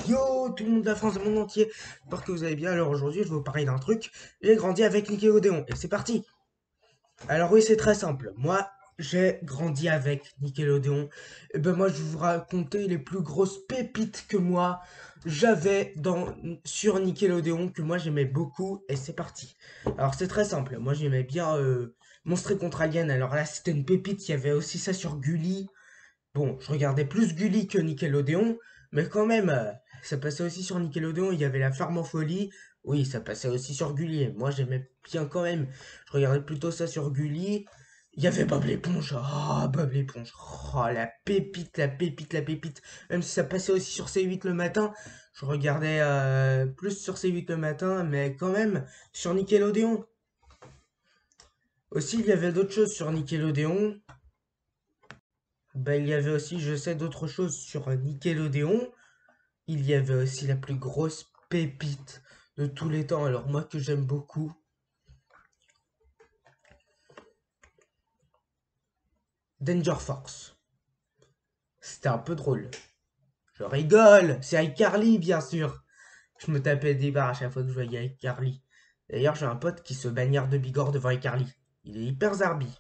Yo, tout le monde de la France, du monde entier. J'espère que vous allez bien. Alors aujourd'hui, je vais vous parler d'un truc. J'ai grandi avec Nickelodeon. Et c'est parti. Alors oui, c'est très simple. Moi, j'ai grandi avec Nickelodeon. Et ben moi, je vais vous raconter les plus grosses pépites que moi j'avais sur Nickelodeon, que moi j'aimais beaucoup. Et c'est parti. Alors c'est très simple. Moi, j'aimais bien Monstres contre Alien. Alors là, c'était une pépite. Il y avait aussi ça sur Gulli. Bon, je regardais plus Gulli que Nickelodeon, mais quand même, ça passait aussi sur Nickelodeon. Il y avait la Ferme en Folie. Oui, ça passait aussi sur Gulli. Et moi, j'aimais bien quand même. Je regardais plutôt ça sur Gulli. Il y avait Bob l'éponge. Ah, Bob l'éponge. Oh, la pépite, la pépite, la pépite. Même si ça passait aussi sur C8 le matin, je regardais plus sur C8 le matin, mais quand même sur Nickelodeon. Aussi, il y avait d'autres choses sur Nickelodeon. Bah, il y avait aussi, je sais, d'autres choses sur Nickelodeon. Il y avait aussi la plus grosse pépite de tous les temps. Alors moi que j'aime beaucoup, Danger Force. C'était un peu drôle. Je rigole, c'est iCarly bien sûr. Je me tapais des barres à chaque fois que je voyais iCarly. D'ailleurs, j'ai un pote qui se bagnarde de Bigorre devant iCarly. Il est hyper zarbi.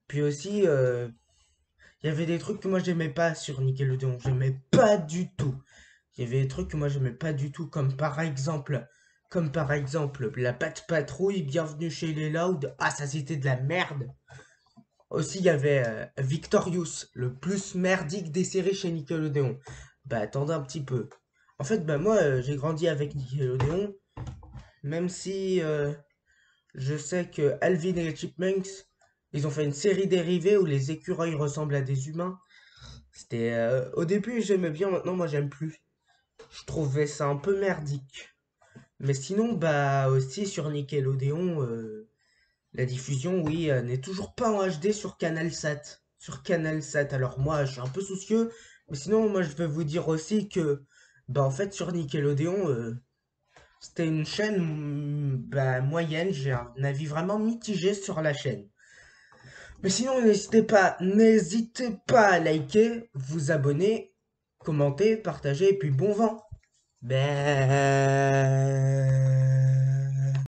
Puis aussi, il y avait des trucs que moi j'aimais pas sur Nickelodeon. J'aimais pas du tout. Il y avait des trucs que moi j'aimais pas du tout, comme par exemple la Patte Patrouille, Bienvenue chez les Loud. Ah, ça c'était de la merde. Aussi, il y avait Victorious, le plus merdique des séries chez Nickelodeon. Bah, attendez un petit peu. En fait, bah moi, j'ai grandi avec Nickelodeon, même si je sais que Alvin et les Chipmunks, ils ont fait une série dérivée où les écureuils ressemblent à des humains. C'était au début j'aimais bien, maintenant moi j'aime plus. Je trouvais ça un peu merdique. Mais sinon, bah aussi sur Nickelodeon, la diffusion, oui, n'est toujours pas en HD sur CanalSat. Sur CanalSat. Alors moi, je suis un peu soucieux, mais sinon, moi, je vais vous dire aussi que, bah en fait, sur Nickelodeon, c'était une chaîne bah, moyenne. J'ai un avis vraiment mitigé sur la chaîne. Mais sinon, n'hésitez pas à liker, vous abonner, commenter, partager, et puis bon vent. Ben...